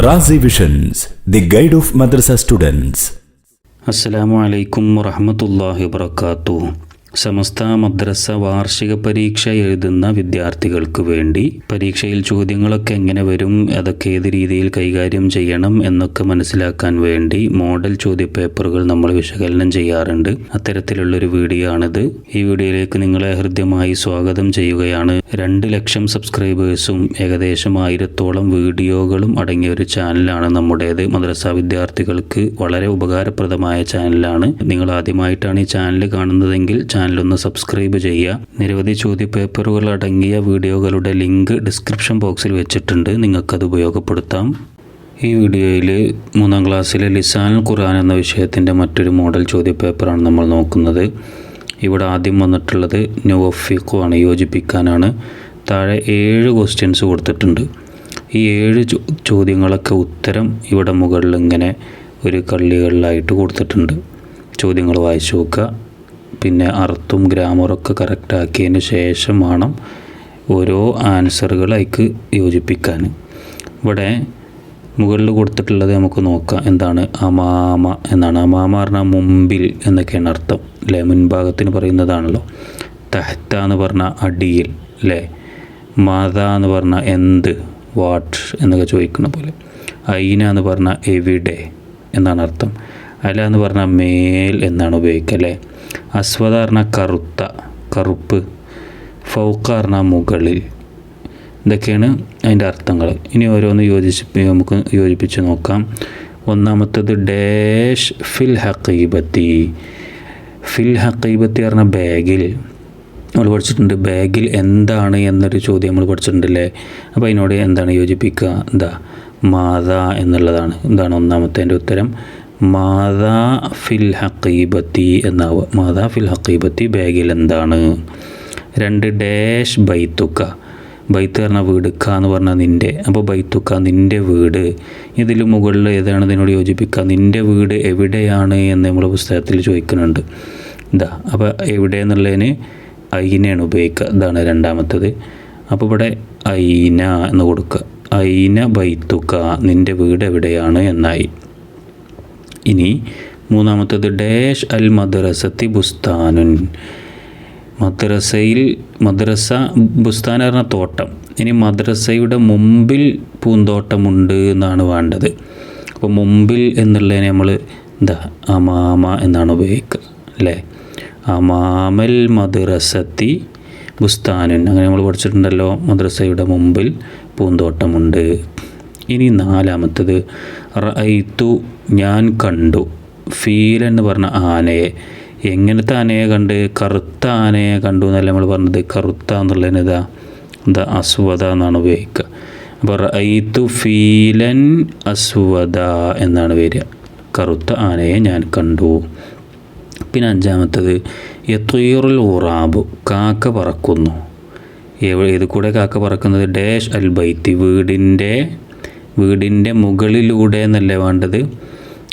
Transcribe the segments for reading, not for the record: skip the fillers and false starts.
Razi visions, the guide of madrasa students. അസ്സലാമു അലൈക്കും വറഹ്മത്തുള്ളാഹി വബറകാതുഹു. സമസ്ത മദ്രസ വാർഷിക പരീക്ഷ എഴുതുന്ന വിദ്യാർത്ഥികൾക്ക് വേണ്ടി പരീക്ഷയിൽ ചോദ്യങ്ങളൊക്കെ എങ്ങനെ വരും, അതൊക്കെ ഏത് രീതിയിൽ കൈകാര്യം ചെയ്യണം എന്നൊക്കെ മനസ്സിലാക്കാൻ വേണ്ടി മോഡൽ ചോദ്യപേപ്പറുകൾ നമ്മൾ വിശകലനം ചെയ്യാറുണ്ട്. അത്തരത്തിലുള്ളൊരു വീഡിയോ ആണിത്. ഈ വീഡിയോയിലേക്ക് നിങ്ങളെ ഹൃദ്യമായി സ്വാഗതം ചെയ്യുകയാണ്. 2 ലക്ഷം സബ്സ്ക്രൈബേഴ്സും ഏകദേശം 1000-ഓളം വീഡിയോകളും അടങ്ങിയ ഒരു ചാനലാണ് നമ്മുടേത്. മദ്രസ വിദ്യാർത്ഥികൾക്ക് വളരെ ഉപകാരപ്രദമായ ചാനലാണ്. നിങ്ങൾ ആദ്യമായിട്ടാണ് ഈ ചാനൽ കാണുന്നതെങ്കിൽ ചാനലൊന്ന് സബ്സ്ക്രൈബ് ചെയ്യുക. നിരവധി ചോദ്യപേപ്പറുകൾ അടങ്ങിയ വീഡിയോകളുടെ ലിങ്ക് ഡിസ്ക്രിപ്ഷൻ ബോക്സിൽ വെച്ചിട്ടുണ്ട്, നിങ്ങൾക്കത് ഉപയോഗപ്പെടുത്താം. ഈ വീഡിയോയിൽ 3ാം ക്ലാസ്സിലെ ലിസാനുൽ ഖുർആൻ എന്ന വിഷയത്തിൻ്റെ മറ്റൊരു മോഡൽ ചോദ്യപേപ്പറാണ് നമ്മൾ നോക്കുന്നത്. ഇവിടെ ആദ്യം വന്നിട്ടുള്ളത് നുവഫിഖു ആണ്, യോജിപ്പിക്കാനാണ്. താഴെ 7 ക്വസ്റ്റ്യൻസ് കൊടുത്തിട്ടുണ്ട്. ഈ 7 ചോദ്യങ്ങളൊക്കെ ഉത്തരം ഇവിടെ മുകളിൽ ഇങ്ങനെ ഒരു കള്ളികളിലായിട്ട് കൊടുത്തിട്ടുണ്ട്. ചോദ്യങ്ങൾ വായിച്ചു നോക്കുക. പിന്നെ അർത്ഥവും ഗ്രാമറൊക്കെ കറക്റ്റാക്കിയതിന് ശേഷം വേണം ഓരോ ആൻസറുകൾ അതിക്ക് യോജിപ്പിക്കാൻ. ഇവിടെ മുകളിൽ കൊടുത്തിട്ടുള്ളത് നമുക്ക് നോക്കാം. എന്താണ്? അമാമ എന്നാണ്. അമാമ പറഞ്ഞാൽ മുമ്പിൽ എന്നൊക്കെയാണ് അർത്ഥം, അല്ലേ? മുൻഭാഗത്തിന് പറയുന്നതാണല്ലോ. തഹ്ത എന്ന് പറഞ്ഞാൽ അടിയിൽ, അല്ലേ? മാത എന്ന് പറഞ്ഞാൽ എന്ത്, വാട്ട് എന്നൊക്കെ ചോദിക്കുന്ന പോലെ. ഐന എന്ന് പറഞ്ഞാൽ എവിടെ എന്നാണ് അർത്ഥം. അല എന്ന് പറഞ്ഞാൽ മേൽ എന്നാണ് ഉപയോഗിക്കുക, അല്ലേ? അസ്വദ പറഞ്ഞാൽ കറുത്ത, കറുപ്പ്. ഫൗക്ക പറഞ്ഞാൽ മുകളിൽ. ഇതൊക്കെയാണ് അതിൻ്റെ അർത്ഥങ്ങൾ. ഇനി ഓരോന്ന് നമുക്ക് യോജിപ്പിച്ച് നോക്കാം. ഒന്നാമത്തത് ഡാഷ് ഫിൽ ഹഖീബത്തി. ഫിൽ ഹഖീബത്തി പറഞ്ഞാൽ ബാഗിൽ. നമ്മൾ പഠിച്ചിട്ടുണ്ട് ബാഗിൽ എന്താണ് എന്നൊരു ചോദ്യം നമ്മൾ പഠിച്ചിട്ടുണ്ടല്ലേ. അപ്പോൾ അതിനോട് എന്താണ് യോജിപ്പിക്കുക? എന്താ? മാതാ എന്നുള്ളതാണ്. എന്താണ് ഒന്നാമത്തേൻ്റെ ഉത്തരം? മാതാ ഫിൽ ഹഖീബത്തി എന്നാവുക. മാതാ ഫിൽ ഹഖീബത്തി, ബാഗിൽ എന്താണ്. 2 ഡാഷ് ബൈത്തുക്ക. ബൈത്ത് പറഞ്ഞാൽ വീട്, ക എന്ന് പറഞ്ഞാൽ നിൻ്റെ. അപ്പോൾ ബൈത്തുക്ക നിൻ്റെ വീട്. ഇതിൽ മുകളിൽ ഏതാണ് ഇതിനോട് യോജിപ്പിക്കുക? നിൻ്റെ വീട് എവിടെയാണ് എന്ന് നമ്മൾ പുസ്തകത്തിൽ ചോദിക്കുന്നുണ്ട്. ഇതാ. അപ്പോൾ എവിടെ എന്നുള്ളതിന് ഐനയാണ് ഉപയോഗിക്കുക. ഇതാണ് രണ്ടാമത്തത്. അപ്പോൾ ഇവിടെ ഐന എന്ന് കൊടുക്കുക. ഐന ബൈത്തുക്ക, നിൻ്റെ വീട് എവിടെയാണ് എന്നായി. ഇനി മൂന്നാമത്തത് ഡാഷ് അൽ മദ്രസത്തി ബുസ്താനുൻ. മദ്രസ ബുസ്താൻ പറഞ്ഞ തോട്ടം. ഇനി മദ്രസയുടെ മുമ്പിൽ പൂന്തോട്ടമുണ്ട് എന്നാണ് വേണ്ടത്. അപ്പോൾ മുമ്പിൽ എന്നുള്ളതിനെ നമ്മൾ എന്താ? അമാമ എന്നാണ് ഉപയോഗിക്കുക, അല്ലേ? അമാമൽ മദ്രസത്തി ബുസ്താനുൻ. അങ്ങനെ നമ്മൾ പഠിച്ചിട്ടുണ്ടല്ലോ, മദ്രസയുടെ മുമ്പിൽ പൂന്തോട്ടമുണ്ട്. ഇനി നാലാമത്തത് റഅയ്തു, ഞാൻ കണ്ടു. ഫീൽ എന്ന് പറഞ്ഞ ആനയെ. എങ്ങനത്തെ ആനയെ കണ്ട്? കറുത്ത ആനയെ കണ്ടു എന്നല്ല നമ്മൾ പറഞ്ഞത്. കറുത്ത എന്നുള്ളതിന് എന്താ? അസ്വദ എന്നാണ് ഉപയോഗിക്കുക. അപ്പോൾ റഅയ്തു ഫീലൻ അസ്വദ എന്നാണ് വരിക. കറുത്ത ആനയെ ഞാൻ കണ്ടു. പിന്നെ അഞ്ചാമത്തത് യത്വീറുൽ ഉറാബു, കാക്ക പറക്കുന്നു. ഇത് കൂടെ കാക്ക പറക്കുന്നത് ഡാഷ് അൽ ബൈത്തി, വീടിൻ്റെ മുകളിലൂടെ എന്നല്ലേ വേണ്ടത്.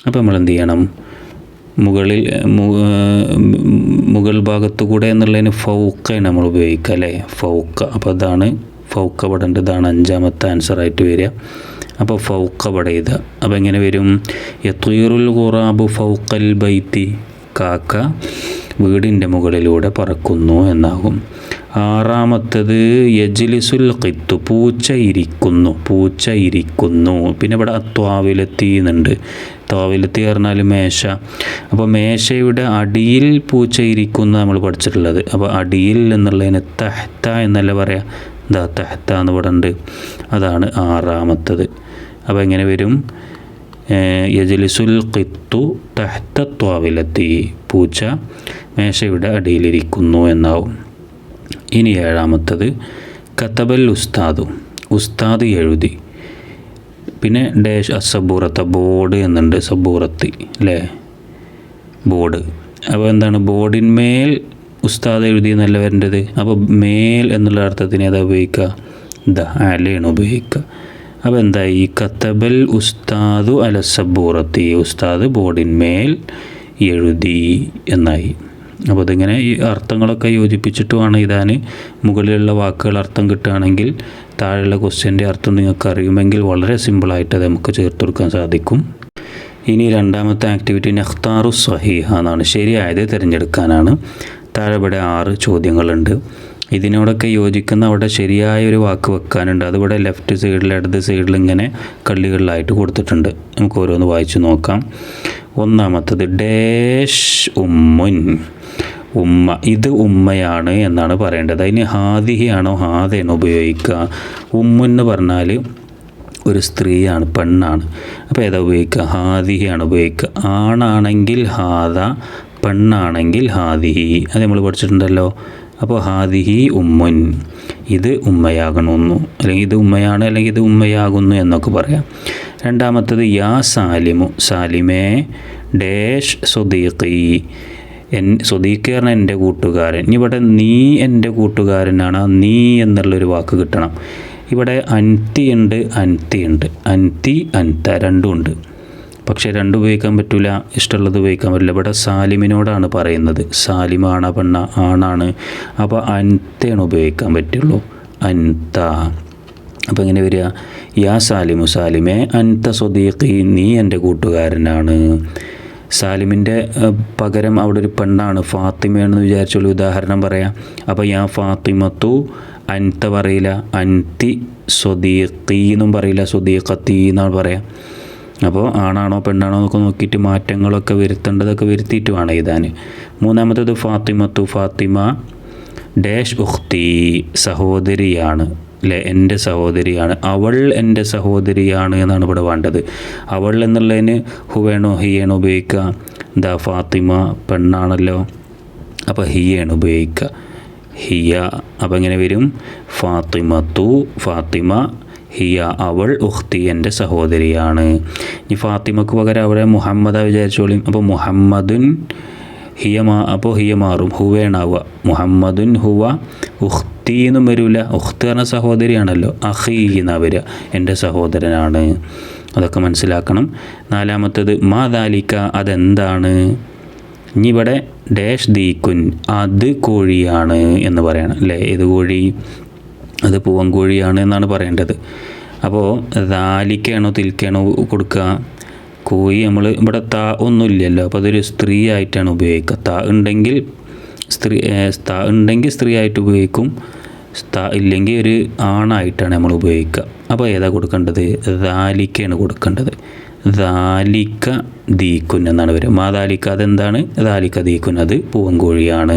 അപ്പോൾ നമ്മൾ എന്ത് ചെയ്യണം? മുകൾ ഭാഗത്തു കൂടെ എന്നുള്ളതിന് ഫൗക്കയാണ് നമ്മൾ ഉപയോഗിക്കുക, അല്ലേ? ഫൗക്ക. അപ്പോൾ അതാണ് ഫൗക്ക പടേണ്ടത്. ഇതാണ് 5ാമത്തെ ആൻസറായിട്ട് വരിക. അപ്പോൾ ഫൗക്ക പടയുക. അപ്പോൾ എങ്ങനെ വരും? യത്വീറുൽ ഖുറാബു ഫൗക്കൽ ബൈത്തി, കാക്ക വീടിൻ്റെ മുകളിലൂടെ പറക്കുന്നു എന്നാകും. 6ാമത്തത് യജ്ലിസുൽ ഖിത്തു, പൂച്ച ഇരിക്കുന്നു. പിന്നെ ഇവിടെ ത്വാവിലെത്തി എന്നുണ്ട്. ത്വാവിലെത്തി പറഞ്ഞാൽ മേശ. അപ്പോൾ മേശയുടെ അടിയിൽ പൂച്ച ഇരിക്കുന്നു നമ്മൾ പഠിച്ചിട്ടുള്ളത്. അപ്പോൾ അടിയിൽ എന്നുള്ളതിന് തഹ്ത എന്നല്ല പറയാം. എന്താ? തഹ്ത എന്ന് ഇവിടെ ഉണ്ട്. അതാണ് 6ാമത്തത്. അപ്പോൾ എങ്ങനെ വരും? യജ്ലിസുൽ ഖിത്തു തഹ്ത ത്വാവിലെത്തി, പൂച്ച മേശയുടെ അടിയിലിരിക്കുന്നു എന്നാവും. ഇനി 7ാമത്തത് കതബൽ ഉസ്താദു, ഉസ്താദ് എഴുതി. പിന്നെ ഡാഷ് അസബൂറത്ത, ബോർഡ് എന്നുണ്ട്. സബൂറത്തി, അല്ലേ? ബോർഡ്. അപ്പോൾ എന്താണ്? ബോർഡിന്മേൽ ഉസ്താദ് എഴുതി എന്നല്ല വരേണ്ടത്. അപ്പോൾ മേൽ എന്നുള്ള അർത്ഥത്തിന് ഏതാ ഉപയോഗിക്കുക? ദ അലയാണ് ഉപയോഗിക്കുക. അപ്പോൾ എന്തായി? കതബൽ ഉസ്താദു അല സബൂറത്തി, ഉസ്താദ് ബോർഡിന്മേൽ എഴുതി എന്നായി. അപ്പോൾ ഇതിങ്ങനെ ഈ അർത്ഥങ്ങളൊക്കെ യോജിപ്പിച്ചിട്ട് വേണം എഴുതാൻ. മുകളിലുള്ള വാക്കുകൾ അർത്ഥം കിട്ടുകയാണെങ്കിൽ താഴെയുള്ള ക്വസ്റ്റ്യൻ്റെ അർത്ഥം നിങ്ങൾക്ക് അറിയുമെങ്കിൽ വളരെ സിമ്പിളായിട്ട് അത് നമുക്ക് ചേർത്ത് കൊടുക്കാൻ സാധിക്കും. ഇനി രണ്ടാമത്തെ ആക്ടിവിറ്റി നഖ്താറു സഹീഹ എന്നാണ്, ശരിയായത് തിരഞ്ഞെടുക്കാനാണ്. താഴെ ഇവിടെ 6 ചോദ്യങ്ങളുണ്ട്. ഇതിനോടൊക്കെ യോജിക്കുന്ന അവിടെ ശരിയായൊരു വാക്ക് വെക്കാനുണ്ട്. അതിവിടെ ലെഫ്റ്റ് സൈഡിൽ ഇടത് സൈഡിൽ ഇങ്ങനെ കള്ളികളിലായിട്ട് കൊടുത്തിട്ടുണ്ട്. നമുക്ക് ഓരോന്ന് വായിച്ചു നോക്കാം. ഒന്നാമത്തത് ഡാഷ് ഉമ്മുൻ, ഉമ്മ, ഇത് ഉമ്മയാണ് എന്നാണ് പറയേണ്ടത്. അതിന് ഹാദിഹിയാണോ ഹാദയാണോ ഉപയോഗിക്കുക? ഉമ്മെന്ന് പറഞ്ഞാൽ ഒരു സ്ത്രീയാണ്, പെണ്ണാണ്. അപ്പോൾ ഏതാ ഉപയോഗിക്കുക? ഹാദിഹിയാണ് ഉപയോഗിക്കുക. ആണാണെങ്കിൽ ഹാദ, പെണ്ണാണെങ്കിൽ ഹാദിഹി. അത് നമ്മൾ പഠിച്ചിട്ടുണ്ടല്ലോ. അപ്പോൾ ഹാദിഹി ഉമ്മുൻ, ഇത് ഉമ്മയാകണമെന്നു, അല്ലെങ്കിൽ ഇത് ഉമ്മയാണ്, അല്ലെങ്കിൽ ഇത് ഉമ്മയാകുന്നു എന്നൊക്കെ പറയാം. രണ്ടാമത്തത് യാ സാലിമു, സാലിമേ ഡാഷ് സ്വദീഖി, സ്വദീഖി പറഞ്ഞാൽ എൻ്റെ കൂട്ടുകാരൻ. ഇനി ഇവിടെ നീ എൻ്റെ കൂട്ടുകാരനാണ്, നീ എന്നുള്ളൊരു വാക്ക് കിട്ടണം. ഇവിടെ അൻതി ഉണ്ട്, അൻതി ഉണ്ട്, അൻതി അൻത രണ്ടും ഉണ്ട്. പക്ഷേ രണ്ടും ഉപയോഗിക്കാൻ പറ്റില്ല, ഇഷ്ടമുള്ളത് ഉപയോഗിക്കാൻ പറ്റില്ല. ഇവിടെ സാലിമിനോടാണ് പറയുന്നത്. സാലിമാണ് പെണ്ണ, ആണാണ്. അപ്പോൾ അൻതയാണ് ഉപയോഗിക്കാൻ പറ്റുള്ളൂ, അൻത. അപ്പോൾ എങ്ങനെ വരിക? യാ സാലിമു, സാലിമേ അൻത സ്വദീഖി, നീ എൻ്റെ കൂട്ടുകാരനാണ്. സാലിമിൻ്റെ പകരം അവിടെ ഒരു പെണ്ണാണ്, ഫാത്തിമയാണെന്ന് വിചാരിച്ചോളൂ. ഉദാഹരണം പറയാം. അപ്പോൾ യാ ഫാത്തിമത്തു, അൻത പറയില്ല, അൻതി സ്വദീഖി എന്നും പറയില്ല, സ്വദീഖത്തി എന്നാണ് പറയാം. അപ്പോൾ ആണാണോ പെണ്ണാണോ എന്നൊക്കെ നോക്കിയിട്ട് മാറ്റങ്ങളൊക്കെ വരുത്തേണ്ടതൊക്കെ വരുത്തിയിട്ട് വേണം എഴുതാൻ. മൂന്നാമത്തേത് ഫാത്തിമത്തു, ഫാത്തിമ ഡാഷ് ഉഖ്തി, സഹോദരിയാണ് അല്ലേ, എൻ്റെ സഹോദരിയാണ്. അവൾ എൻ്റെ സഹോദരിയാണ് എന്നാണ് ഇവിടെ വേണ്ടത്. അവൾ എന്നുള്ളതിന് ഹുവേണോ ഹിയേണോ ഉപയോഗിക്കുക? എന്താ, ഫാത്തിമ പെണ്ണാണല്ലോ, അപ്പോൾ ഹിയാണ് ഉപയോഗിക്കുക, ഹിയ. അപ്പോൾ എങ്ങനെ വരും? ഫാത്തിമത്തു, ഫാത്തിമ, ഹിയ അവൾ, ഉഖ്തി എൻ്റെ സഹോദരിയാണ്. ഈ ഫാത്തിമക്ക് പകരം അവിടെ മുഹമ്മദ വിചാരിച്ചോളിയും. അപ്പോൾ മുഹമ്മദുൻ ഹിയ അപ്പോൾ ഹിയ മാറും, ഹുവേണാവുക. മുഹമ്മദുൻ ഹുവ, ഉഖ്തി എന്നും വരില്ല. ഉഖ്തി പറഞ്ഞ സഹോദരിയാണല്ലോ, അഖി എന്നാ വരിക, എൻ്റെ സഹോദരനാണ്. അതൊക്കെ മനസ്സിലാക്കണം. നാലാമത്തേത് മാ ദാലിക, അതെന്താണ്? ഇനി ഇവിടെ ഡാഷ് ദീക്കുൻ, അത് കോഴിയാണ് എന്ന് പറയണം അല്ലേ. ഏത് കോഴി? അത് പൂവൻ കോഴിയാണ് എന്നാണ് പറയേണ്ടത്. അപ്പോൾ ദാലിക്കാണോ തിൽക്കാണോ കൊടുക്കുക? കോഴി നമ്മൾ ഇവിടെ താ ഒന്നുമില്ലല്ലോ, അപ്പോൾ അതൊരു സ്ത്രീ ആയിട്ടാണ് ഉപയോഗിക്കുക. താ ഉണ്ടെങ്കിൽ സ്ത്രീ ആയിട്ട് ഉപയോഗിക്കും, താ ഇല്ലെങ്കിൽ ഒരു ആണായിട്ടാണ് നമ്മൾ ഉപയോഗിക്കുക. അപ്പോൾ ഏതാ കൊടുക്കേണ്ടത്? ദാലിക്കാണ് കൊടുക്കേണ്ടത്. ദാലിക്ക ദീക്കുൻ എന്നാണ് വരിക. മാ ദാലിക്ക, അതെന്താണ്? ദാലിക്ക ദീക്കുൻ, അത് പൂവൻ കോഴിയാണ്.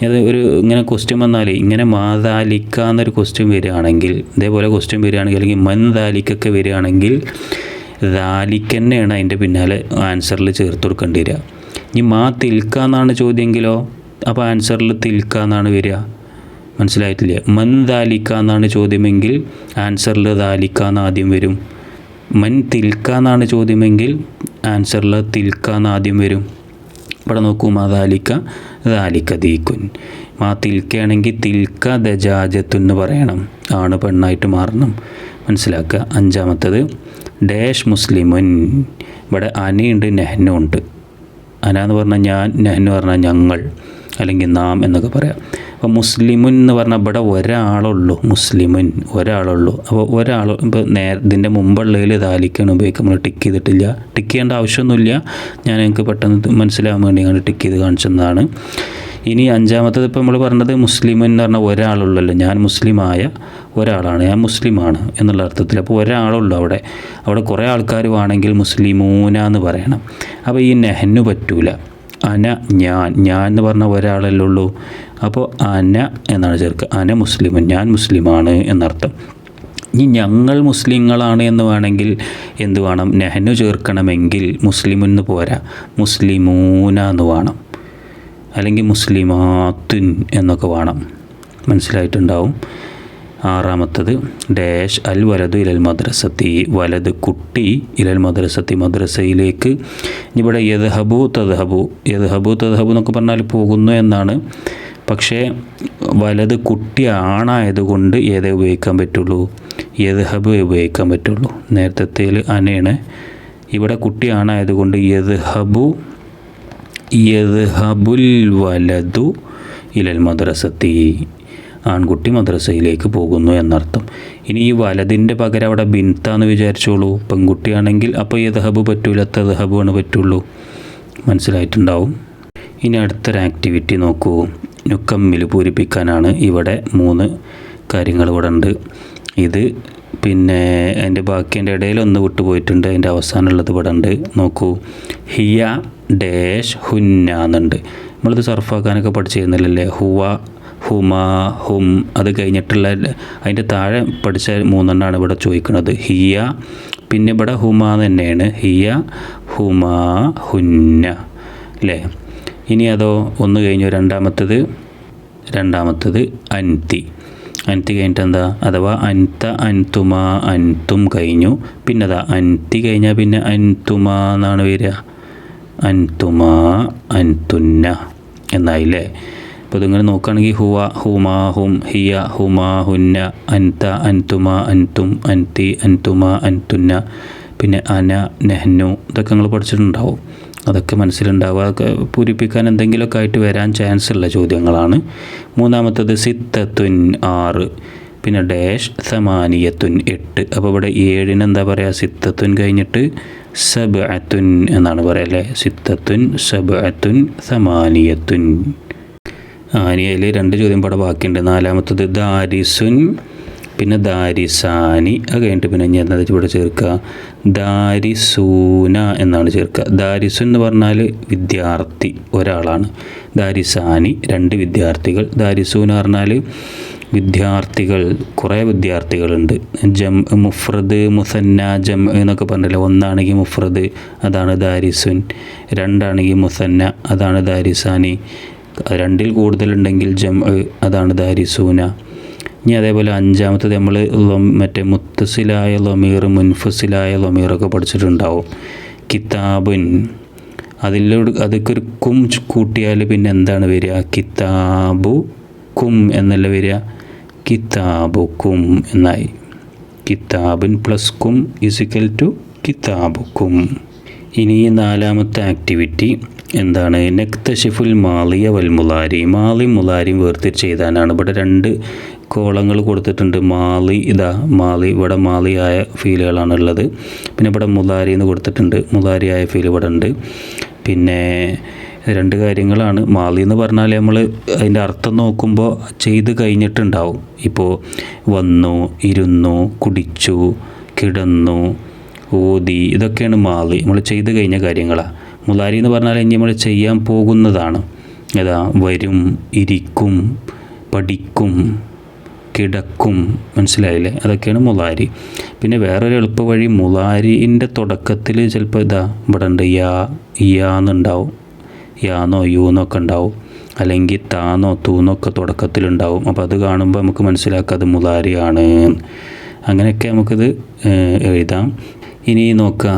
അത് ഒരു ഇങ്ങനെ ക്വസ്റ്റ്യൻ വന്നാൽ ഇങ്ങനെ മാ ദാലിക്ക എന്നൊരു ക്വസ്റ്റ്യൻ വരികയാണെങ്കിൽ, ഇതേപോലെ ക്വസ്റ്റ്യൻ വരികയാണെങ്കിൽ, അല്ലെങ്കിൽ മൻ ദാലിക്കൊക്കെ വരികയാണെങ്കിൽ ദാലിക്ക തന്നെയാണ് അതിൻ്റെ പിന്നാലെ ആൻസറിൽ ചേർത്ത് കൊടുക്കേണ്ടി വരിക. ഇനി മാ തിൽക്ക എന്നാണ് ചോദ്യമെങ്കിലോ, അപ്പോൾ ആൻസറിൽ തിൽക്ക എന്നാണ് വരിക. മനസ്സിലായിട്ടില്ല? മൻ ദാലിക്ക എന്നാണ് ചോദ്യമെങ്കിൽ ആൻസറിൽ ദാലിക്ക എന്ന് ആദ്യം വരും. മൻ തിൽക്ക എന്നാണ് ചോദ്യമെങ്കിൽ ആൻസറിൽ തിൽക്ക എന്ന് ആദ്യം വരും. ഇവിടെ നോക്കൂ, മാ ദാലിക്ക ദാലിക്ക ദീക്കുൻ. മാ തിൽക്കയാണെങ്കിൽ തിൽക്ക ദജാജത്തുൻ എന്ന് പറയണം, ആണ് പെണ്ണായിട്ട് മാറണം. മനസ്സിലാക്കുക. അഞ്ചാമത്തത് ഡാഷ് മുസ്ലിമുൻ. ഇവിടെ അനയുണ്ട്, നെഹ്നു ഉണ്ട്. അന എന്ന് പറഞ്ഞാൽ ഞാൻ, നെഹ്നു പറഞ്ഞാൽ ഞങ്ങൾ അല്ലെങ്കിൽ നാം എന്നൊക്കെ പറയാം. അപ്പോൾ മുസ്ലിമുൻ എന്ന് പറഞ്ഞാൽ ഇവിടെ ഒരാളുള്ളൂ, മുസ്ലിമുൻ ഒരാളുള്ളൂ. അപ്പോൾ ഒരാൾ ഇപ്പോൾ ഇതിൻ്റെ മുമ്പുള്ളതിൽ ദാലിക്കാണ് ഉപയോഗിക്കുക. നമ്മൾ ടിക്ക് ചെയ്തിട്ടില്ല, ടിക്ക് ചെയ്യേണ്ട ആവശ്യമൊന്നുമില്ല. ഞാൻ എനിക്ക് പെട്ടെന്ന് മനസ്സിലാകാൻ വേണ്ടി ഞാൻ ടിക്ക് ചെയ്ത് കാണിച്ചതാണ്. ഇനി അഞ്ചാമത്തത് ഇപ്പോൾ നമ്മൾ പറഞ്ഞത് മുസ്ലിമുൻ എന്ന് പറഞ്ഞാൽ ഒരാളുള്ളല്ലോ, ഞാൻ മുസ്ലിമായ ഒരാളാണ്, ഞാൻ മുസ്ലിമാണ് എന്നുള്ള അർത്ഥത്തിൽ. അപ്പോൾ ഒരാളുള്ളൂ അവിടെ കുറേ ആൾക്കാർ വേണമെങ്കിൽ മുസ്ലിമൂന എന്ന് പറയണം. അപ്പോൾ ഈ നെഹ്നു പറ്റൂല. അന ഞാൻ എന്ന് പറഞ്ഞാൽ ഒരാളല്ലേ ഉള്ളൂ. അപ്പോൾ അന എന്നാണ് ചേർക്കുക. അന മുസ്ലിമുൻ, ഞാൻ മുസ്ലിമാണ് എന്നർത്ഥം. ഇനി ഞങ്ങൾ മുസ്ലിങ്ങളാണ് എന്ന് വേണമെങ്കിൽ എന്ത് വേണം? നെഹ്നു ചേർക്കണമെങ്കിൽ മുസ്ലിമെന്ന് പോരാ, മുസ്ലിമൂന എന്ന് വേണം, അല്ലെങ്കിൽ മുസ്ലിമാത്തുൻ എന്നൊക്കെ വേണം. മനസ്സിലായിട്ടുണ്ടാവും. ആറാമത്തത് ഡാഷ് അൽ വലതു ഇലൽ മദ്രസത്തി, വലത് കുട്ടി ഇലൽ മദ്രസത്തി മദ്രസയിലേക്ക്. ഇവിടെ യദ്ഹബു തദ്ഹബു, യദ്ഹബു തദ്ഹബു എന്നൊക്കെ പറഞ്ഞാൽ പോകുന്നു എന്നാണ്. പക്ഷേ വലത് കുട്ടി ആണായതുകൊണ്ട് ഏതേ ഉപയോഗിക്കാൻ പറ്റുള്ളൂ? യദ്ഹബു ഉപയോഗിക്കാൻ പറ്റുള്ളൂ. നേരത്തേൽ അനയാണ്, ഇവിടെ കുട്ടി ആണായതുകൊണ്ട് യദ്ഹബു യദ്ഹബുൽ വലതു ഇലൽ മദ്രസത്തി, ആൺകുട്ടി മദ്രസയിലേക്ക് പോകുന്നു എന്നർത്ഥം. ഇനി ഈ വലതിൻ്റെ പകരം അവിടെ ബിൻത്താന്ന് വിചാരിച്ചോളൂ. പെൺകുട്ടിയാണെങ്കിൽ അപ്പോൾ യദ്ഹബ് പറ്റൂല, തദ്ഹബ് ആണ് പറ്റുള്ളൂ. മനസ്സിലായിട്ടുണ്ടാവും. ഇനി അടുത്തൊരു ആക്ടിവിറ്റി നോക്കൂ. നുക്കമ്മിൽ പൂരിപ്പിക്കാനാണ്. ഇവിടെ 3 കാര്യങ്ങൾ ഇവിടെ ഉണ്ട്. ഇത് പിന്നെ അതിൻ്റെ ബാക്കി എൻ്റെ ഇടയിൽ ഒന്ന് വിട്ടുപോയിട്ടുണ്ട്. അതിൻ്റെ അവസാനമുള്ളത് ഇവിടെ ഉണ്ട്. നോക്കൂ, ഹിയ ഡാഷ് ഹുന്ന എന്നുണ്ട്. നമ്മളിത് സർഫാക്കാനൊക്കെ പഠിച്ചിരുന്നില്ലല്ലേ? ഹുവ, ഹുമ, ഹും. അത് കഴിഞ്ഞിട്ടുള്ള അതിൻ്റെ താഴെ പഠിച്ച 3 എണ്ണമാണ് ഇവിടെ ചോദിക്കുന്നത്. ഹിയ, പിന്നെ ഇവിടെ ഹുമ തന്നെയാണ്. ഹിയ, ഹുമ, ഹുന്ന അല്ലേ? ഇനി അതോ ഒന്ന് കഴിഞ്ഞു. രണ്ടാമത്തത് അൻതി. അൻതി കഴിഞ്ഞിട്ട് എന്താ? അഥവാ അൻത, അൻതുമ, അൻതും കഴിഞ്ഞു. പിന്നെ അതാ അൻതി കഴിഞ്ഞാൽ പിന്നെ അൻതുമ എന്നാണ് വരിക. അൻതുമ, അൻതുന്ന എന്നായില്ലേ? അപ്പോൾ ഇതിങ്ങനെ നോക്കുകയാണെങ്കിൽ ഹുവ, ഹുമ, ഹും, ഹിയ, ഹുമ, ഹുന്ന, അൻത, അൻതുമ, അൻതും, അൻതി, അൻതുമ, അൻതുന്ന, പിന്നെ അന, നെഹ്നു, ഇതൊക്കെ നിങ്ങൾ പഠിച്ചിട്ടുണ്ടാവും. അതൊക്കെ മനസ്സിലുണ്ടാവുക. അതൊക്കെ പൂരിപ്പിക്കാൻ എന്തെങ്കിലുമൊക്കെ ആയിട്ട് വരാൻ ചാൻസ് ഉള്ള ചോദ്യങ്ങളാണ്. മൂന്നാമത്തത് സിത്തത്തുൻ 6, പിന്നെ ഡാഷ് സമാനിയത്തുൻ 8. അപ്പോൾ ഇവിടെ 7 എന്താ പറയുക? സിത്തത്തുൻ കഴിഞ്ഞിട്ട് സബ്അത്തുൻ എന്നാണ് പറയുക അല്ലേ? സിത്തത്തുൻ, സബ്അത്തുൻ, സമാനിയത്തുൻ. ആനിയയിൽ 2 ചോദ്യം ഇവിടെ ബാക്കിയുണ്ട്. നാലാമത്തത് ദാരിസുൻ, പിന്നെ ദാരിസാനി. അത് കഴിഞ്ഞിട്ട് പിന്നെ ഞാൻ എന്താ ഇവിടെ ചേർക്കുക? ദാരിസൂന എന്നാണ് ചേർക്കുക. ദാരിസുൻ എന്ന് പറഞ്ഞാൽ വിദ്യാർത്ഥി, ഒരാളാണ്. ദാരിസാനി 2 വിദ്യാർത്ഥികൾ. ദാരിസൂന പറഞ്ഞാൽ വിദ്യാർത്ഥികൾ, കുറേ വിദ്യാർത്ഥികളുണ്ട്. ജം, മുഫ്രദ്, മുസന്ന, ജം എന്നൊക്കെ പറഞ്ഞില്ല. ഒന്നാണെങ്കിൽ മുഫ്രദ്, അതാണ് ദാരിസുൻ. 2 ആണെങ്കിൽ മുസന്ന, അതാണ് ദാരിസാനി. 2ൽ കൂടുതലുണ്ടെങ്കിൽ ജം, അതാണ് ദാരിസൂന. ഇനി അതേപോലെ 5-മത്തത് നമ്മൾ മറ്റേ മുത്തസിലായ ലമീർ, മുൻഫസിലായ ലമീറൊക്കെ പഠിച്ചിട്ടുണ്ടാവും. കിതാബുൻ, അതൊക്കെ ഒരു കും കൂട്ടിയാൽ പിന്നെ എന്താണ് വരിക? കിതാബു കും എന്നല്ല വരിക, കിതാബു കും എന്നായി. കിതാബുൻ പ്ലസ് കും ഈസിക്കൽ ടു കിതാബു കും. ഇനി 4-മത്തെ ആക്ടിവിറ്റി എന്താണ്? നക്തഷിഫുൽ മാലിയ വൽ മുലാരി. മാലിയും മുലാരിയും വേർതിരിച്ച് എഴുതാനാണ്. ഇവിടെ 2 കോളങ്ങൾ കൊടുത്തിട്ടുണ്ട്. മാലി, ഇതാ മാലി, ഇവിടെ മാലിയായ ഫീലുകളാണുള്ളത്. പിന്നെ ഇവിടെ മുലാരി എന്ന് കൊടുത്തിട്ടുണ്ട്. മുലാരിയായ ഫീൽ ഇവിടെ ഉണ്ട്. പിന്നെ 2 കാര്യങ്ങളാണ്. മാലി എന്ന് പറഞ്ഞാൽ നമ്മൾ അതിൻ്റെ അർത്ഥം നോക്കുമ്പോൾ ചെയ്ത് കഴിഞ്ഞിട്ടുണ്ടാവും. ഇപ്പോൾ വന്നു, ഇരുന്നു, കുടിച്ചു, കിടന്നു, ഓതി, ഇതൊക്കെയാണ് മാലി. നമ്മൾ ചെയ്ത് കഴിഞ്ഞ കാര്യങ്ങളാണ്. മുലാരി എന്ന് പറഞ്ഞാൽ ഇനി നമ്മൾ ചെയ്യാൻ പോകുന്നതാണ്. ഏതാ? വരും, ഇരിക്കും, പഠിക്കും, കിടക്കും. മനസ്സിലായില്ലേ? അതൊക്കെയാണ് മുലാരി. പിന്നെ വേറൊരു എളുപ്പ വഴി, മുലാരിൻ്റെ തുടക്കത്തിൽ ചിലപ്പോൾ ഇതാ ഇവിടെ ഉണ്ട് യാന്നുണ്ടാവും. യാന്നോ യൂന്നൊക്കെ ഉണ്ടാവും. അല്ലെങ്കിൽ താന്നോ തൂന്നൊക്കെ തുടക്കത്തിലുണ്ടാവും. അപ്പോൾ അത് കാണുമ്പോൾ നമുക്ക് മനസ്സിലാക്കാം അത് മുലാരിയാണ്. അങ്ങനെയൊക്കെ നമുക്കിത് എഴുതാം. ഇനി നോക്കുക,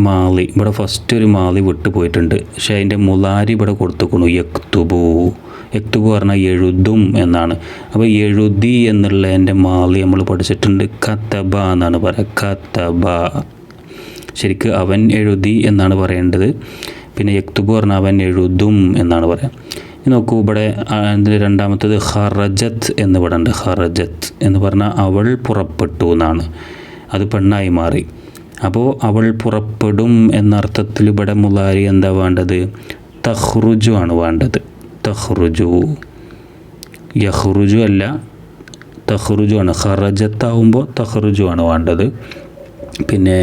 മാലി. ഇവിടെ ഫസ്റ്റ് ഒരു മാലി വിട്ടു പോയിട്ടുണ്ട്. പക്ഷേ അതിൻ്റെ മുലാരി ഇവിടെ കൊടുത്തുക്കണു. യക്തുബു. യക്തുബു പറഞ്ഞാൽ എഴുതും എന്നാണ്. അപ്പോൾ എഴുതി എന്നുള്ള എൻ്റെ മാലി നമ്മൾ പഠിച്ചിട്ടുണ്ട്. കതബ എന്നാണ് പറയുക. കതബ. ശരിക്കും അവൻ എഴുതി എന്നാണ് പറയേണ്ടത്. പിന്നെ യക്തുബു പറഞ്ഞാൽ അവൻ എഴുതും എന്നാണ് പറയുക. നോക്കൂ, ഇവിടെ 2-മത്തത് ഖറജത്ത് എന്ന് ഇവിടെ ഉണ്ട്. ഖറജത്ത് എന്ന് പറഞ്ഞാൽ അവൾ പുറപ്പെട്ടു എന്നാണ്. അത് പെണ്ണായി മാറി. അപ്പോൾ അവൾ പുറപ്പെടും എന്നർത്ഥത്തിൽ ഇവിടെ മുലാരി എന്താ വേണ്ടത്? തഖ്റുജു ആണ് വേണ്ടത്. തഖ്റുജു. യഖ്റുജു അല്ല, തഖ്റുജു ആണ്. ഖറജത്താവുമ്പോൾ തഖ്റുജു ആണ് വേണ്ടത്. പിന്നെ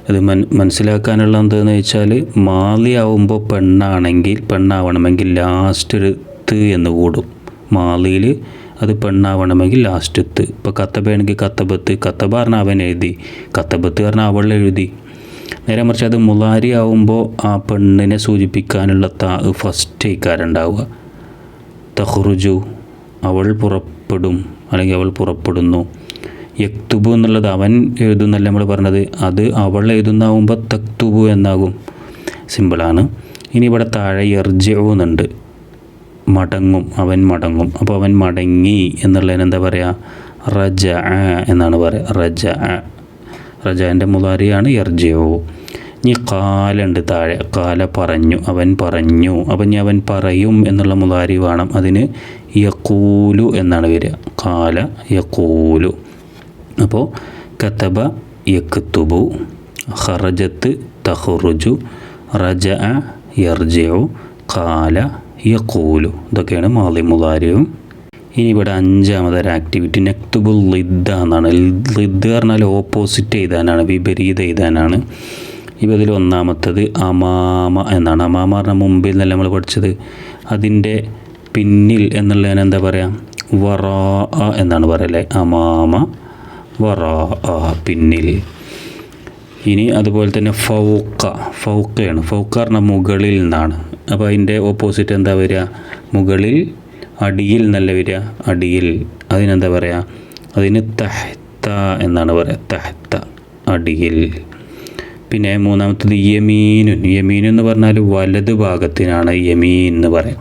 അത് മനസ്സിലാക്കാനുള്ള എന്താണെന്ന് വെച്ചാൽ, മാലി ആവുമ്പോൾ പെണ്ണാവണമെങ്കിൽ ലാസ്റ്റ് ഒരു ത് എന്ന് കൂടും. മാലിയിൽ അത് പെണ്ണാവണമെങ്കിൽ ലാസ്റ്റ് ത്. ഇപ്പോൾ കത്തബയാണെങ്കിൽ കത്തബത്ത്. കത്തബ പറഞ്ഞാൽ അവൻ എഴുതി, കത്തബത്ത് പറഞ്ഞാൽ അവൾ എഴുതി. നേരെ മറിച്ച് അത് മുലാരി ആവുമ്പോൾ ആ പെണ്ണിനെ സൂചിപ്പിക്കാനുള്ള ഫസ്റ്റ് ഇക്കാരുണ്ടാവുക. തഖ്റുജു, അവൾ പുറപ്പെടും, അല്ലെങ്കിൽ അവൾ പുറപ്പെടുന്നു. യക്തുബു എന്നുള്ളത് അവൻ എഴുതുന്നല്ല നമ്മൾ പറഞ്ഞത്. അത് അവൾ എഴുതുന്നാവുമ്പോൾ തക്തുബു എന്നാകും. സിമ്പിളാണ്. ഇനി ഇവിടെ താഴെ യർജിഉ എന്നുണ്ട്. മടങ്ങും, അവൻ മടങ്ങും. അപ്പോൾ അവൻ മടങ്ങി എന്നുള്ളതിന് എന്താ പറയുക? റജഅ എന്നാണ് പറയുക. റജഅ. റജഅൻ്റെ മുലാരിയാണ് യർജിഉ. ഇനി കാല ഉണ്ട് താഴെ, കാല പറഞ്ഞു, അവൻ പറഞ്ഞു. അപ്പം ഇനി അവൻ പറയും എന്നുള്ള മുതാരി വേണം. അതിന് യഖൂലു എന്നാണ് വരിക. കാല യഖൂലു. അപ്പോൾ കതബ യക്തുബു, ഖറജത്ത് തഖ്റുജു, റജഅ യർജിഉ, കാല യഖൂലു. ഇതൊക്കെയാണ് മാളി മുതാരിയും. ഇനി ഇവിടെ അഞ്ചാമതൊരു ആക്ടിവിറ്റി നക്തുബുൽ ലിദ്ദ എന്നാണ്. ലിദ്ദ് പറഞ്ഞാൽ ഓപ്പോസിറ്റ് എഴുതാനാണ്, വിപരീതം എഴുതാനാണ്. ഇപ്പോൾ ഇതിൽ ഒന്നാമത്തത് അമാമ എന്നാണ്. അമാമ പറഞ്ഞാൽ മുമ്പിൽ നിന്നല്ല നമ്മൾ പഠിച്ചത്. അതിൻ്റെ പിന്നിൽ എന്നുള്ളതിന് എന്താ പറയുക? വറാ എന്നാണ് പറയല്ലേ. അമാമ വറാ, പിന്നിൽ. ഇനി അതുപോലെ തന്നെ ഫൗക്കയാണ്. ഫൗക്ക പറഞ്ഞാൽ മുകളിൽ നിന്നാണ്. അപ്പോൾ അതിൻ്റെ ഓപ്പോസിറ്റ് എന്താ വരിക? മുകളിൽ, അടിയിൽ നല്ല വരിക, അടിയിൽ. അതിനെന്താ പറയുക? അതിന് തഹ്ത എന്നാണ് പറയുക. തഹ്ത, അടിയിൽ. പിന്നെ മൂന്നാമത്തത് യമീനുൻ. യമീൻ എന്ന് പറഞ്ഞാൽ വലത് ഭാഗത്തിനാണ് യമീൻ എന്ന് പറയാം.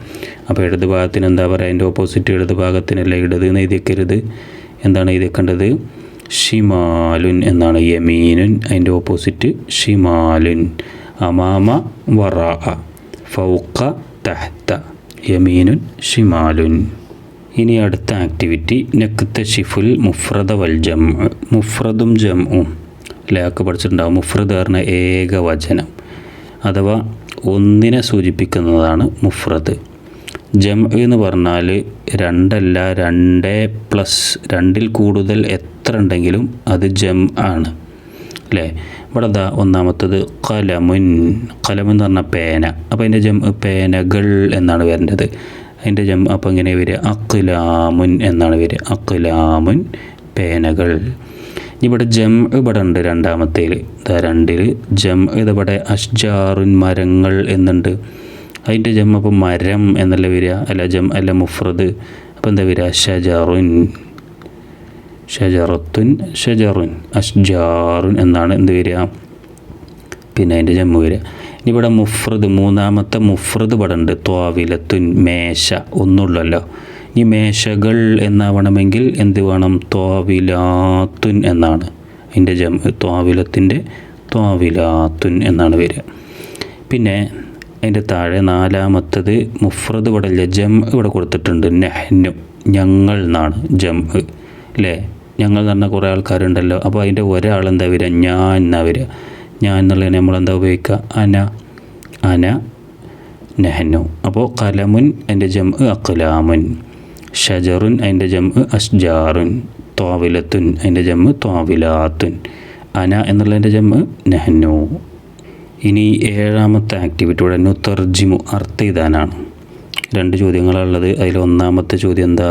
അപ്പോൾ ഇടത് ഭാഗത്തിന് എന്താ പറയുക? അതിൻ്റെ ഓപ്പോസിറ്റ് ഇടത് ഭാഗത്തിനല്ല ഇടത് എന്ന് എഴുതിയേക്കരുത്. എന്താണ് എഴുതിയേക്കേണ്ടത്? ഷിമാലുൻ എന്നാണ്. യമീനുൻ അതിൻ്റെ ഓപ്പോസിറ്റ് ഷിമാലുൻ. അമാമ വറാ, ഫൗക്ക തഹ്ത, യമീനുൻ ഷിമാലുൻ. ഇനി അടുത്ത ആക്ടിവിറ്റി നക്തശിഫുൽ മുഫ്രദ വൽ ജംഉ. മുഫ്രദും ജംഉം ലാക്ക് പഠിച്ചിട്ടുണ്ടാവും. മുഫ്രദ് പറഞ്ഞ ഏകവചനം അഥവാ ഒന്നിനെ സൂചിപ്പിക്കുന്നതാണ് മുഫ്രദ്. ജംഉ എന്ന് പറഞ്ഞാൽ രണ്ടല്ല, 2+2 കൂടുതൽ എത്ര ഉണ്ടെങ്കിലും അത് ജംഉ ആണ് അല്ലേ. ഇവിടെ ദാ ഒന്നാമത്തത് കലമുൻ. കലമെന്ന് പറഞ്ഞാൽ പേന. അപ്പോൾ അതിൻ്റെ ജംഉ പേനകൾ എന്നാണ് വരേണ്ടത്. അതിൻ്റെ ജംഉ അപ്പോൾ ഇങ്ങനെ വരിക? അഖ്ലാമുൻ എന്നാണ് വരിക. അഖ്ലാമുൻ, പേനകൾ. ഇവിടെ ജംഉ ഇവിടെ ഉണ്ട് രണ്ടാമത്തേൽ. രണ്ടിൽ ജംഉ ഇതിവിടെ അഷ്ജാറുൻ, മരങ്ങൾ എന്നുണ്ട്. അതിൻ്റെ ജംഉ അപ്പോൾ മരം എന്നല്ല വരിക. അല്ല ജംഉ അല്ല മുഫ്രദ്. അപ്പോൾ എന്താ വരിക? ഷജറുൻ, ഷജറത്തുൻ, ഷജറുൻ, അഷ്ജാറുൻ എന്നാണ് എന്ത് വരിക? പിന്നെ അതിൻ്റെ ജംഉ വരിക. ഇനി ഇവിടെ മുഫ്രദ്, മൂന്നാമത്തെ മുഫ്രദ് ഇവിടെ ഉണ്ട്. ത്വാവിലത്തുൻ, മേശ. ഒന്നുള്ളല്ലോ. ഈ മേശകൾ എന്നാവണമെങ്കിൽ എന്ത് വേണം? ത്വാവിലാത്തുൻ എന്നാണ് അതിൻ്റെ ജംഉ. ത്വാവിലത്തിൻ്റെ ത്വാവിലാത്തുൻ എന്നാണ് വരിക. പിന്നെ അതിൻ്റെ താഴെ നാലാമത്തത് മുഫ്രദ് ഇവിടെ ഇല്ല, ജംഉ ഇവിടെ കൊടുത്തിട്ടുണ്ട്. നഹ്നു, ഞങ്ങൾ എന്നാണ് ജംഉ അല്ലേ. ഞങ്ങൾ എന്ന് പറഞ്ഞാൽ കുറേ ആൾക്കാരുണ്ടല്ലോ. അപ്പോൾ അതിൻ്റെ ഒരാൾ എന്താ വരിക? ഞാൻ എന്നാ വരിക. ഞാൻ എന്നുള്ളതിന് നമ്മളെന്താ ഉപയോഗിക്കുക? അന, അന നഹ്നു. അപ്പോൾ കലമുൻ അതിൻ്റെ ജംഉ അഖ്ലാമുൻ, ഷജറുൻ അതിൻ്റെ ജംഉ അഷ്ജാറുൻ, ത്വാവിലത്തുൻ അതിൻ്റെ ജംഉ ത്വാവിലാത്തുൻ, അന എന്നുള്ളതിൻ്റെ ജംഉ നഹ്നു. ഇനി ഏഴാമത്തെ ആക്ടിവിറ്റി ഇവിടെ നുതർജിമു, അർത്ഥം എഴുതാനാണ്. 2 ചോദ്യങ്ങളുള്ളത്. അതിൽ ഒന്നാമത്തെ ചോദ്യം എന്താ?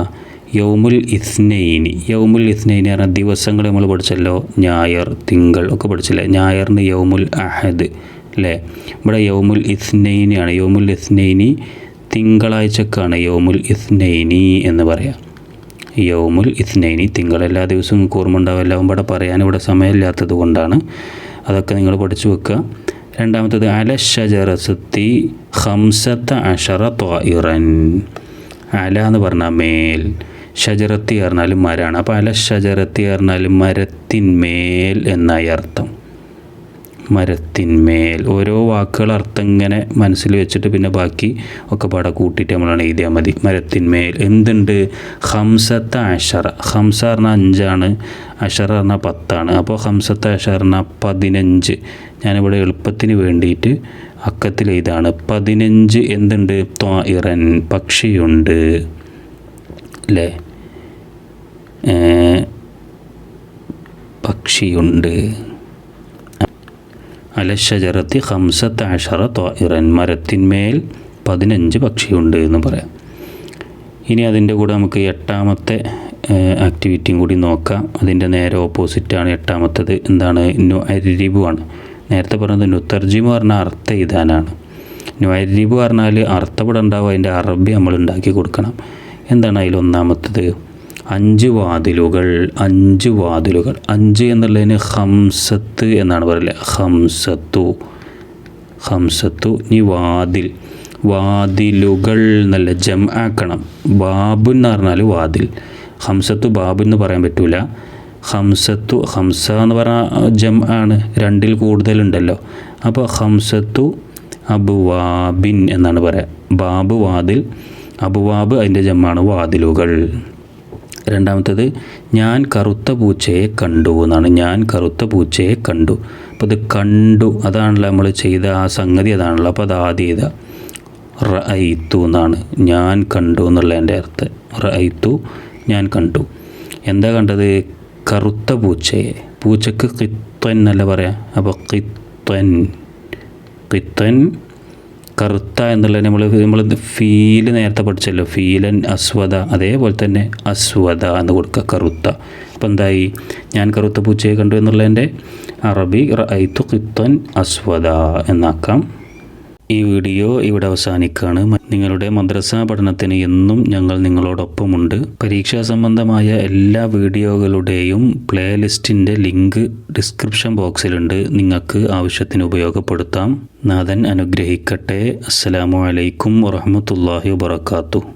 യൗമുൽ ഇസ്നൈനി. യൗമുൽ ഇസ്നൈനി പറഞ്ഞാൽ ദിവസങ്ങൾ നമ്മൾ പഠിച്ചല്ലോ. ഞായർ, തിങ്കൾ ഒക്കെ പഠിച്ചില്ലേ. ഞായറിന് യൗമുൽ അഹദ് അല്ലേ. ഇവിടെ യൗമുൽ ഇസ്നൈനിയാണ്. യൗമുൽ ഇസ്നൈനി തിങ്കളാഴ്ചക്കാണ് യൗമുൽ ഇസ്നൈനി എന്ന് പറയാം. യൗമുൽ ഇസ്നൈനി തിങ്കൾ. എല്ലാ ദിവസവും നിങ്ങൾക്ക് ഓർമ്മ ഉണ്ടാവും. എല്ലാം ഇവിടെ പറയാൻ ഇവിടെ സമയമില്ലാത്തത് കൊണ്ടാണ്. അതൊക്കെ നിങ്ങൾ പഠിച്ചു വെക്കുക. രണ്ടാമത്തത് അല ഷജറത്തി 15 ത്വാഇറൻ. അല എന്ന് പറഞ്ഞാൽ മേൽ, ഷജറത്തി പറഞ്ഞാൽ മരമാണ്. അപ്പോൾ അല ഷജറത്തി പറഞ്ഞാൽ മരത്തിന്മേൽ എന്നായി അർത്ഥം. മരത്തിന്മേൽ. ഓരോ വാക്കുകൾ അർത്ഥം ഇങ്ങനെ മനസ്സിൽ വെച്ചിട്ട് പിന്നെ ബാക്കി ഒക്കെ പാടെ കൂട്ടിയിട്ട് നമ്മളാണ് എഴുതിയാൽ മതി. മരത്തിന്മേൽ എന്തുണ്ട്? 15. 5 പറഞ്ഞാൽ 5ആണ്, അഷറ പറഞ്ഞാൽ 10ആണ്. അപ്പോൾ 15 പറഞ്ഞാൽ 15. ഞാനിവിടെ എളുപ്പത്തിന് വേണ്ടിയിട്ട് അക്കത്തിൽ എഴുതാണ്. 15 എന്തുണ്ട്? ത്വാഇറൻ, പക്ഷിയുണ്ട് അല്ലേ. പക്ഷിയുണ്ട്. അലഷജറത്തി 15 ത്വാഇറൻ, മരത്തിന്മേൽ 15 പക്ഷിയുണ്ട് എന്ന് പറയാം. ഇനി അതിൻ്റെ കൂടെ നമുക്ക് 8ാമത്തെ ആക്ടിവിറ്റിയും കൂടി നോക്കാം. അതിൻ്റെ നേരെ ഓപ്പോസിറ്റാണ് 8ാമത്തത്. എന്താണ്? നുഅരിബു ആണ്. നേരത്തെ പറഞ്ഞത് നുതർജിമു പറഞ്ഞാൽ അർത്ഥം എഴുതാനാണ്. നുഅരിബു പറഞ്ഞാൽ അർത്ഥപ്പെടം ഉണ്ടാവും. അതിൻ്റെ അറബി നമ്മൾ ഉണ്ടാക്കി കൊടുക്കണം. എന്താണ് അതിൽ ഒന്നാമത്തത്? 5 വാതിലുകൾ. 5 വാതിലുകൾ. 5 എന്നുള്ളതിന് ഹംസത്ത് എന്നാണ് പറയല്ലേ. ഹംസത്തു. ഇനി വാതിൽ. വാതിലുകൾ എന്നല്ല, ജംആക്കണം. ബാബു എന്ന് പറഞ്ഞാൽ വാതിൽ. ഹംസത്തു ബാബു എന്ന് പറയാൻ പറ്റൂല. ഹംസത്തു, ഹംസ എന്ന് പറഞ്ഞാൽ ജം ആണ്, രണ്ടിൽ കൂടുതലുണ്ടല്ലോ. അപ്പോൾ ഹംസത്തു അബുവാബിൻ എന്നാണ് പറയുക. ബാബ് വാതിൽ, അബുവാബ് അതിൻ്റെ ജമ്മാണ് വാതിലുകൾ. രണ്ടാമത്തേത് ഞാൻ കറുത്ത പൂച്ചയെ കണ്ടു എന്നാണ്. ഞാൻ കറുത്ത പൂച്ചയെ കണ്ടു. അപ്പോൾ ഇത് കണ്ടു അതാണല്ലോ നമ്മൾ ചെയ്ത ആ സംഗതി അതാണല്ലോ. അപ്പോൾ അത് ആദ്യം ചെയ്ത റഅയ്തു എന്നാണ്. ഞാൻ കണ്ടു എന്നുള്ളതിൻ്റെ അർത്ഥം. റഅയ്തു ഞാൻ കണ്ടു. എന്താ കണ്ടത്? കറുത്ത പൂച്ചയെ. പൂച്ചക്ക് ഖിത്തൻ എന്നല്ല പറയാം. അപ്പോൾ ഖിത്തൻ, ഖിത്തൻ കറുത്ത എന്നുള്ളത് നമ്മൾ ഫീല് നേരത്തെ പഠിച്ചല്ലോ, ഫീലൻ അസ്വദ, അതേപോലെ തന്നെ അസ്വദ എന്ന് കൊടുക്കുക, കറുത്ത. അപ്പോൾ എന്തായി? ഞാൻ കറുത്ത പൂച്ചയെ കണ്ടു എന്നുള്ളതിൻ്റെ അറബി റഅയ്തു ഖിത്തൻ അസ്വദ എന്നാക്കാം. ഈ വീഡിയോ ഇവിടെ അവസാനിക്കുകയാണ്. നിങ്ങളുടെ മദ്രസ പഠനത്തിന് എന്നും ഞങ്ങൾ നിങ്ങളോടൊപ്പമുണ്ട്. പരീക്ഷാ സംബന്ധമായ എല്ലാ വീഡിയോകളുടെയും പ്ലേലിസ്റ്റിൻ്റെ ലിങ്ക് ഡിസ്ക്രിപ്ഷൻ ബോക്സിലുണ്ട്. നിങ്ങൾക്ക് ആവശ്യത്തിന് ഉപയോഗപ്പെടുത്താം. നാഥൻ അനുഗ്രഹിക്കട്ടെ. അസ്സലാമു അലൈക്കും വറഹ്മത്തുള്ളാഹി വബറകാതുഹു.